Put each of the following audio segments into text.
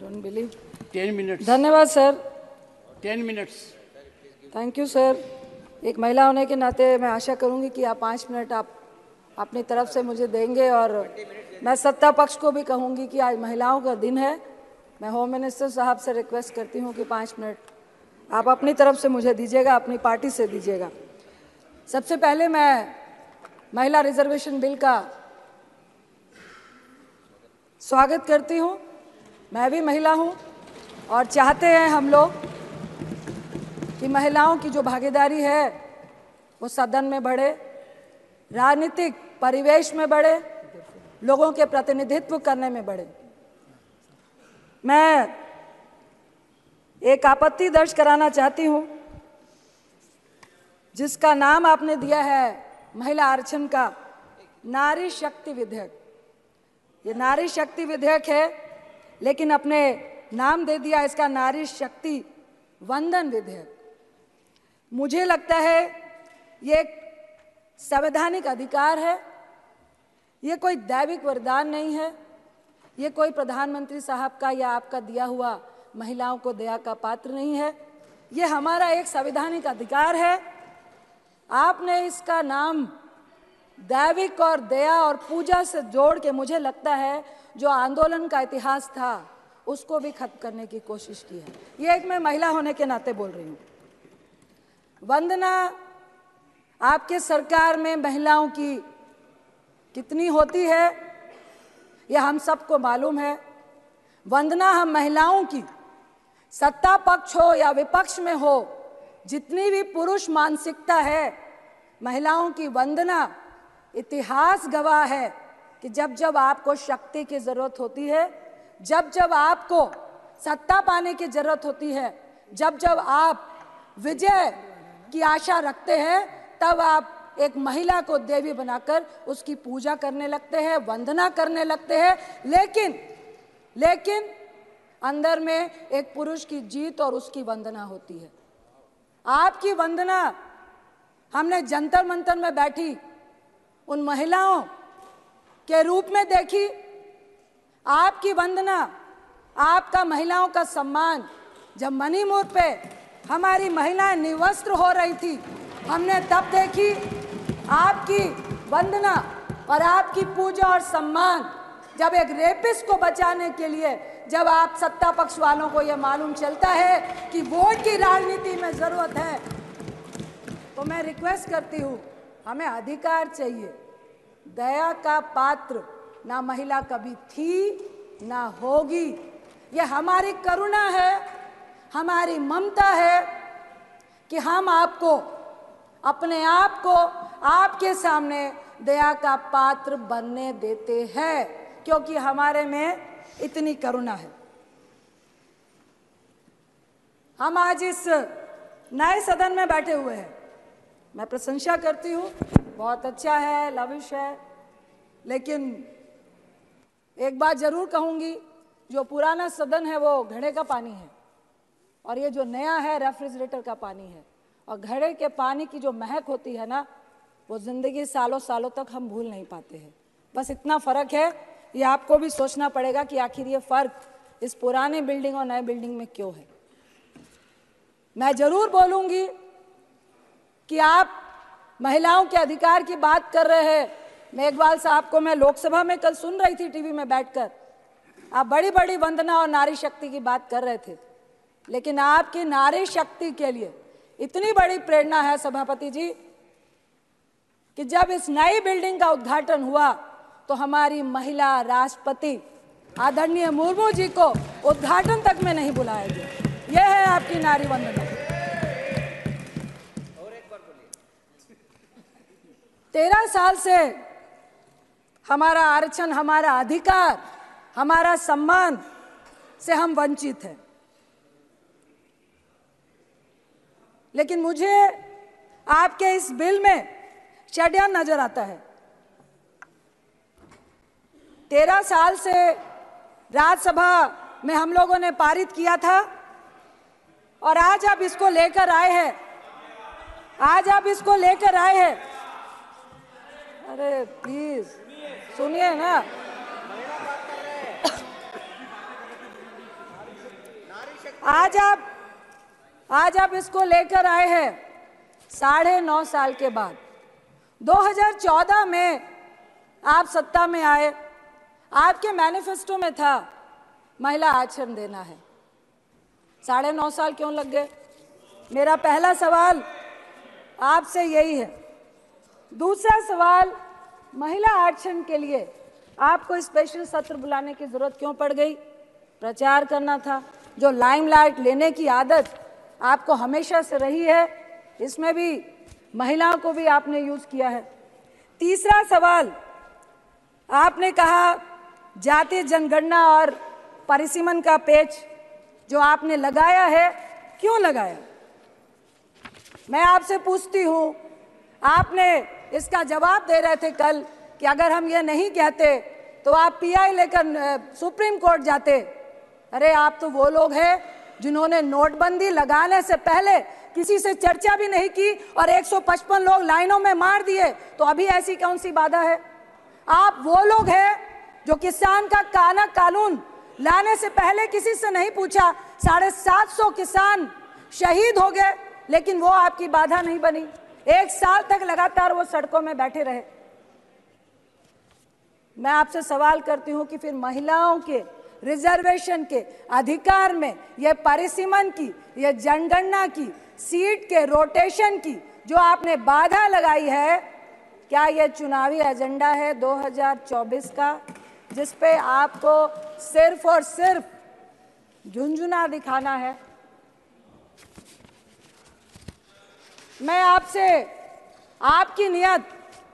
Don't believe. 10 minutes. धन्यवाद sir. 10 minutes. Thank you sir. एक महिला होने के नाते मैं आशा करूंगी कि आप 5 मिनट आप अपनी तरफ से मुझे देंगे, और मैं सत्ता पक्ष को भी कहूंगी कि आज महिलाओं का दिन है। मैं होम मिनिस्टर साहब से रिक्वेस्ट करती हूं कि 5 मिनट आप अपनी तरफ से मुझे दीजिएगा, अपनी पार्टी से दीजिएगा। सबसे पहले मैं महिला रिजर्वेशन बिल का स्वागत करती हूं। मैं भी महिला हूं और चाहते हैं हम लोग कि महिलाओं की जो भागीदारी है वो सदन में बढ़े, राजनीतिक परिवेश में बढ़े, लोगों के प्रतिनिधित्व करने में बढ़े। मैं एक आपत्ति दर्ज कराना चाहती हूं जिसका नाम आपने दिया है महिला आरक्षण का, नारी शक्ति विधेयक। ये नारी शक्ति विधेयक है, लेकिन अपने नाम दे दिया इसका नारी शक्ति वंदन विधेयक। मुझे लगता है ये एक संवैधानिक अधिकार है, ये कोई दैविक वरदान नहीं है, ये कोई प्रधानमंत्री साहब का या आपका दिया हुआ महिलाओं को दया का पात्र नहीं है। ये हमारा एक संवैधानिक अधिकार है। आपने इसका नाम दैविक और दया और पूजा से जोड़ के मुझे लगता है जो आंदोलन का इतिहास था उसको भी खत्म करने की कोशिश की है। ये एक मैं महिला होने के नाते बोल रही हूँ। वंदना, आपके सरकार में महिलाओं की कितनी होती है यह हम सबको मालूम है। वंदना हम महिलाओं की सत्ता पक्ष हो या विपक्ष में हो, जितनी भी पुरुष मानसिकता है, महिलाओं की वंदना इतिहास गवाह है कि जब जब आपको शक्ति की जरूरत होती है, जब जब आपको सत्ता पाने की जरूरत होती है, जब जब आप विजय की आशा रखते हैं, तब आप एक महिला को देवी बनाकर उसकी पूजा करने लगते हैं, वंदना करने लगते हैं। लेकिन अंदर में एक पुरुष की जीत और उसकी वंदना होती है। आपकी वंदना हमने जंतर मंतर में बैठी उन महिलाओं के रूप में देखी। आपकी वंदना, आपका महिलाओं का सम्मान जब मणिपुर पे हमारी महिलाएं निवस्त्र हो रही थी, हमने तब देखी। आपकी वंदना और आपकी पूजा और सम्मान जब एक रेपिस्ट को बचाने के लिए, जब आप सत्ता पक्ष वालों को यह मालूम चलता है कि वोट की राजनीति में जरूरत है, तो मैं रिक्वेस्ट करती हूँ, हमें अधिकार चाहिए। दया का पात्र ना महिला कभी थी ना होगी। ये हमारी करुणा है, हमारी ममता है कि हम आपको, अपने आप को आपके सामने दया का पात्र बनने देते हैं, क्योंकि हमारे में इतनी करुणा है। हम आज इस नए सदन में बैठे हुए हैं, मैं प्रशंसा करती हूँ, बहुत अच्छा है, लविश है। लेकिन एक बात जरूर कहूँगी, जो पुराना सदन है वो घड़े का पानी है और ये जो नया है रेफ्रिजरेटर का पानी है। और घड़े के पानी की जो महक होती है ना, वो जिंदगी सालों सालों तक हम भूल नहीं पाते हैं। बस इतना फर्क है, ये आपको भी सोचना पड़ेगा कि आखिर ये फर्क इस पुराने बिल्डिंग और नए बिल्डिंग में क्यों है। मैं जरूर बोलूंगी कि आप महिलाओं के अधिकार की बात कर रहे हैं। मेघवाल साहब को मैं लोकसभा में कल सुन रही थी टीवी में बैठकर, आप बड़ी बड़ी वंदना और नारी शक्ति की बात कर रहे थे, लेकिन आपकी नारी शक्ति के लिए इतनी बड़ी प्रेरणा है सभापति जी कि जब इस नई बिल्डिंग का उद्घाटन हुआ तो हमारी महिला राष्ट्रपति आदरणीय मुर्मू जी को उद्घाटन तक में नहीं बुलाया गया। यह है आपकी नारी वंदना। 13 साल से हमारा आरक्षण, हमारा अधिकार, हमारा सम्मान से हम वंचित हैं। लेकिन मुझे आपके इस बिल में षड्यंत्र नजर आता है। 13 साल से राज्यसभा में हम लोगों ने पारित किया था और आज आप इसको लेकर आए हैं, अरे प्लीज सुनिए ना। आज आप इसको लेकर आए हैं 9.5 साल के बाद। 2014 में आप सत्ता में आए, आपके मैनिफेस्टो में था महिला आरक्षण देना है। 9.5 साल क्यों लग गए? मेरा पहला सवाल आपसे यही है। दूसरा सवाल, महिला आरक्षण के लिए आपको स्पेशल सत्र बुलाने की जरूरत क्यों पड़ गई? प्रचार करना था। जो लाइमलाइट लेने की आदत आपको हमेशा से रही है, इसमें भी महिलाओं को भी आपने यूज किया है। तीसरा सवाल, आपने कहा जातीय जनगणना और परिसीमन का पेच जो आपने लगाया है, क्यों लगाया? मैं आपसे पूछती हूं, आपने इसका जवाब दे रहे थे कल कि अगर हम ये नहीं कहते तो आप पीआई लेकर सुप्रीम कोर्ट जाते। अरे आप तो वो लोग हैं जिन्होंने नोटबंदी लगाने से पहले किसी से चर्चा भी नहीं की और 155 लोग लाइनों में मार दिए, तो अभी ऐसी कौन सी बाधा है? आप वो लोग हैं जो किसान का कानून लाने से पहले किसी से नहीं पूछा, 750 किसान शहीद हो गए, लेकिन वो आपकी बाधा नहीं बनी। 1 साल तक लगातार वो सड़कों में बैठे रहे। मैं आपसे सवाल करती हूं कि फिर महिलाओं के रिजर्वेशन के अधिकार में ये परिसीमन की, ये जनगणना की, सीट के रोटेशन की जो आपने बाधा लगाई है, क्या ये चुनावी एजेंडा है 2024 का, जिस पे आपको सिर्फ और सिर्फ झुंझुना दिखाना है? मैं आपसे आपकी नियत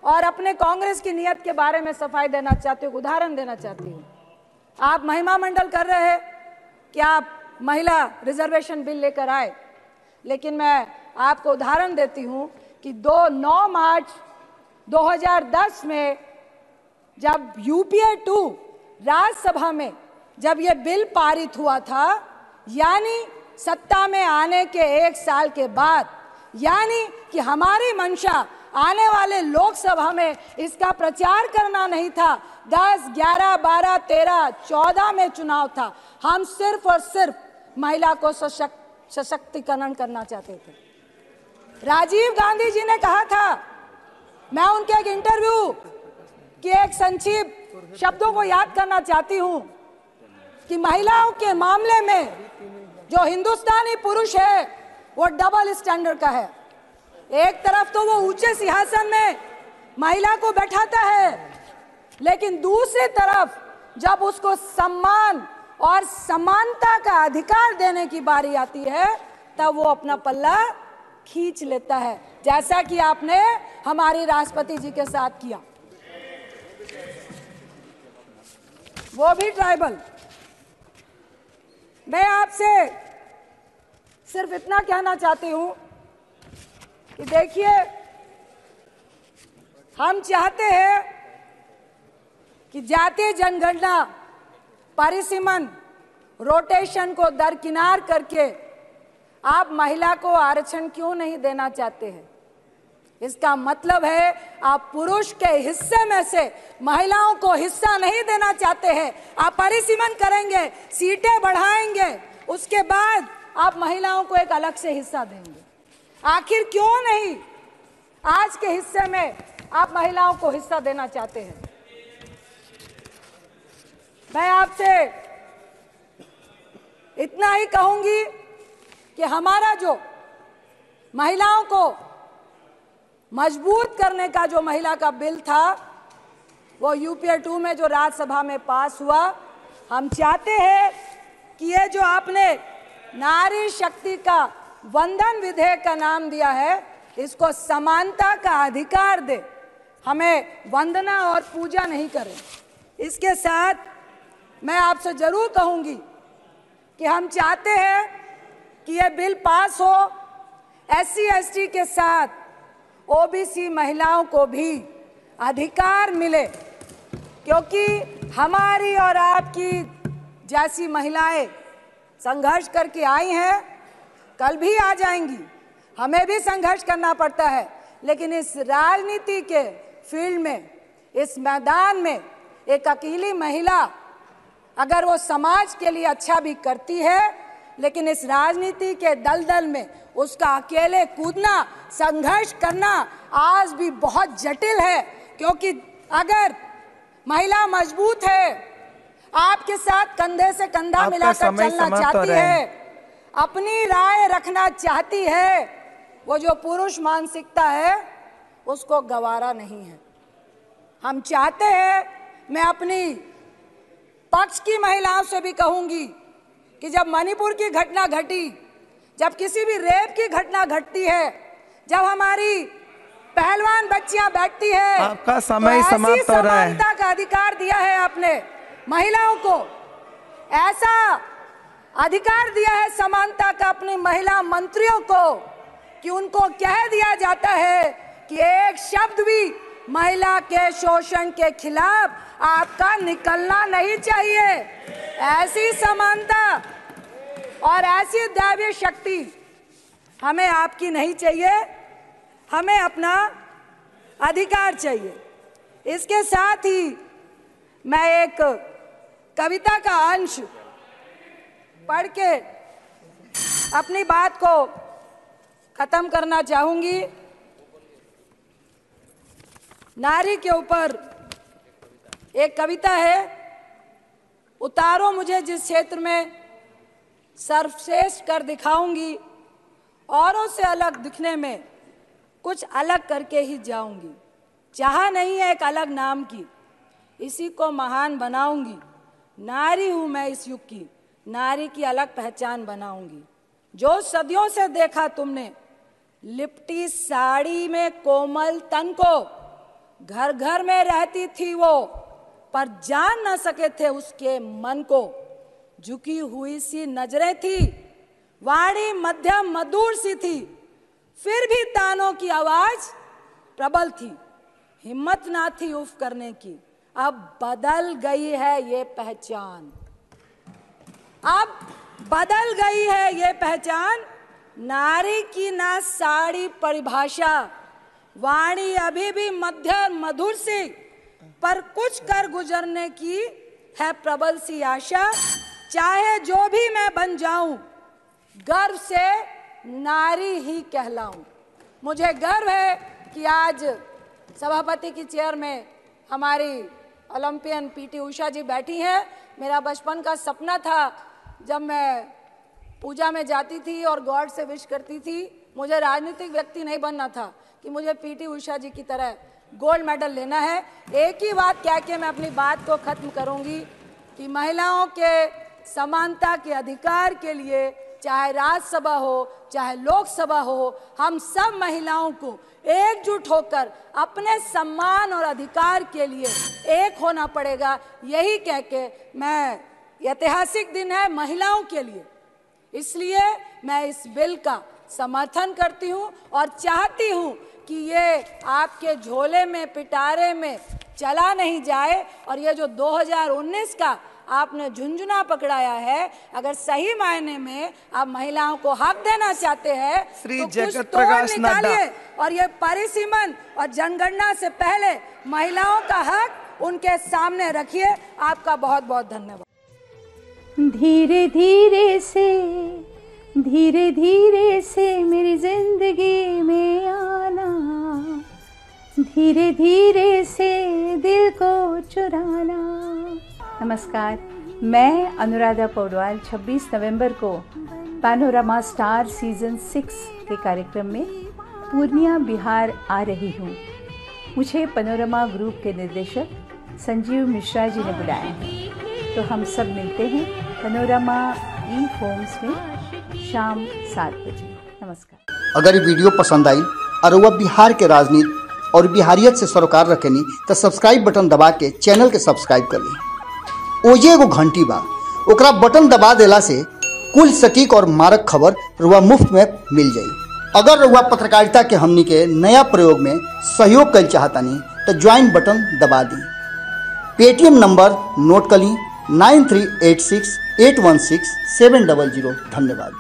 और अपने कांग्रेस की नियत के बारे में सफाई देना चाहती हूँ, उदाहरण देना चाहती हूँ। आप महिमा मंडल कर रहे हैं कि आप महिला रिजर्वेशन बिल लेकर आए, लेकिन मैं आपको उदाहरण देती हूँ कि 9 मार्च 2010 में जब यूपीए 2 राज्यसभा में जब ये बिल पारित हुआ था, यानी सत्ता में आने के 1 साल के बाद, यानी कि हमारी मंशा आने वाले लोकसभा में इसका प्रचार करना नहीं था। 10, 11, 12, 13, 14 में चुनाव था। हम सिर्फ और सिर्फ महिला को सशक्तिकरण करना चाहते थे। राजीव गांधी जी ने कहा था, मैं उनके एक इंटरव्यू के एक संक्षिप्त शब्दों को याद करना चाहती हूं कि महिलाओं के मामले में जो हिंदुस्तानी पुरुष है वो डबल स्टैंडर्ड का है। एक तरफ तो वो ऊंचे सिंहासन में महिला को बैठाता है, लेकिन दूसरी तरफ जब उसको सम्मान और समानता का अधिकार देने की बारी आती है, तब वो अपना पल्ला खींच लेता है, जैसा कि आपने हमारी राष्ट्रपति जी के साथ किया, वो भी ट्राइबल। मैं आपसे सिर्फ इतना कहना चाहती हूं कि देखिए, हम चाहते हैं कि जातीय जनगणना, परिसीमन, रोटेशन को दरकिनार करके आप महिला को आरक्षण क्यों नहीं देना चाहते हैं? इसका मतलब है आप पुरुष के हिस्से में से महिलाओं को हिस्सा नहीं देना चाहते हैं। आप परिसीमन करेंगे, सीटें बढ़ाएंगे, उसके बाद आप महिलाओं को एक अलग से हिस्सा देंगे। आखिर क्यों नहीं आज के हिस्से में आप महिलाओं को हिस्सा देना चाहते हैं? मैं आपसे इतना ही कहूंगी कि हमारा जो महिलाओं को मजबूत करने का जो महिला का बिल था, वो यूपीए 2 में जो राज्यसभा में पास हुआ, हम चाहते हैं कि ये जो आपने नारी शक्ति का वंदन विधेयक का नाम दिया है, इसको समानता का अधिकार दे, हमें वंदना और पूजा नहीं करें। इसके साथ मैं आपसे जरूर कहूंगी कि हम चाहते हैं कि ये बिल पास हो, SC ST के साथ OBC महिलाओं को भी अधिकार मिले, क्योंकि हमारी और आपकी जैसी महिलाएं संघर्ष करके आई हैं, कल भी आ जाएंगी। हमें भी संघर्ष करना पड़ता है, लेकिन इस राजनीति के फील्ड में, इस मैदान में एक अकेली महिला अगर वो समाज के लिए अच्छा भी करती है, लेकिन इस राजनीति के दलदल में उसका अकेले कूदना, संघर्ष करना आज भी बहुत जटिल है। क्योंकि अगर महिला मजबूत है, आपके साथ कंधे से कंधा मिलाकर चलना चाहती है, अपनी राय रखना चाहती है, वो जो पुरुष मानसिकता है उसको गवारा नहीं है। हम चाहते हैं, मैं अपनी पक्ष की महिलाओं से भी कहूंगी कि जब मणिपुर की घटना घटी, जब किसी भी रेप की घटना घटती है, जब हमारी पहलवान बच्चियां बैठती है, आपका समय तो समाप्त हो रहा है। समानता का अधिकार दिया है आपने महिलाओं को, ऐसा अधिकार दिया है समानता का अपनी महिला मंत्रियों को कि उनको कह दिया जाता है कि एक शब्द भी महिला के शोषण के खिलाफ आपका निकलना नहीं चाहिए। ऐसी समानता और ऐसी दैवीय शक्ति हमें आपकी नहीं चाहिए, हमें अपना अधिकार चाहिए। इसके साथ ही मैं एक कविता का अंश पढ़ के अपनी बात को खत्म करना चाहूंगी। नारी के ऊपर एक कविता है, उतारो मुझे जिस क्षेत्र में सर्वश्रेष्ठ कर दिखाऊंगी, औरों से अलग दिखने में कुछ अलग करके ही जाऊंगी। चाह नहीं है एक अलग नाम की, इसी को महान बनाऊंगी। नारी हूं मैं इस युग की, नारी की अलग पहचान बनाऊंगी। जो सदियों से देखा तुमने लिपटी साड़ी में कोमल तन को, घर घर में रहती थी वो, पर जान न सके थे उसके मन को। झुकी हुई सी नजरें थी, वाणी मध्यम मधुर सी थी, फिर भी तानों की आवाज प्रबल थी। हिम्मत ना थी उफ करने की, अब बदल गई है ये पहचान। अब बदल गई है ये पहचान, नारी की ना साड़ी परिभाषा, वाणी अभी भी मध्यम मधुर सी, पर कुछ कर गुजरने की है प्रबल सी आशा। चाहे जो भी मैं बन जाऊं, गर्व से नारी ही कहलाऊं। मुझे गर्व है कि आज सभापति की चेयर में हमारी ओलंपियन पीटी उषा जी बैठी हैं। मेरा बचपन का सपना था, जब मैं पूजा में जाती थी और गॉड से विश करती थी, मुझे राजनीतिक व्यक्ति नहीं बनना था कि मुझे पीटी उषा जी की तरह गोल्ड मेडल लेना है। एक ही बात कह के मैं अपनी बात को खत्म करूंगी कि महिलाओं के समानता के अधिकार के लिए, चाहे राज्यसभा हो चाहे लोकसभा हो, हम सब महिलाओं को एकजुट होकर अपने सम्मान और अधिकार के लिए एक होना पड़ेगा। यही कह के मैं, ऐतिहासिक दिन है महिलाओं के लिए, इसलिए मैं इस बिल का समर्थन करती हूं और चाहती हूं कि ये आपके झोले में पिटारे में चला नहीं जाए। और ये जो 2019 का आपने झुंझुना पकड़ाया है, अगर सही मायने में आप महिलाओं को हक देना चाहते हैं तो कुछ तोड़ निकालिए और ये परिसीमन और जनगणना से पहले महिलाओं का हक उनके सामने रखिए। आपका बहुत बहुत धन्यवाद। धीरे धीरे से मेरी जिंदगी में आना, धीरे धीरे से दिल को चुराना। नमस्कार, मैं अनुराधा पौडवाल 26 नवंबर को पैनोरमा स्टार सीजन 6 के कार्यक्रम में पूर्णिया बिहार आ रही हूँ। मुझे पैनोरमा ग्रुप के निर्देशक संजीव मिश्रा जी ने बुलाया है, तो हम सब मिलते हैं पैनोरमा ई होम्स में शाम 7 बजे। नमस्कार। अगर ये वीडियो पसंद आई और वह बिहार के राजनीति और बिहारियत से सरोकार रखेनी तो सब्सक्राइब बटन दबा के चैनल के सब्सक्राइब कर ली। ओजे एगो घंटी बा, ओकरा बटन दबा देला से कुल सटीक और मारक खबर रुआ मुफ्त में मिल जाई। अगर रुआ पत्रकारिता के हमनी के नया प्रयोग में सहयोग कर चाहतानी तो ज्वाइन बटन दबा दी। पेटीएम नंबर नोट कर ली 9386816700। धन्यवाद।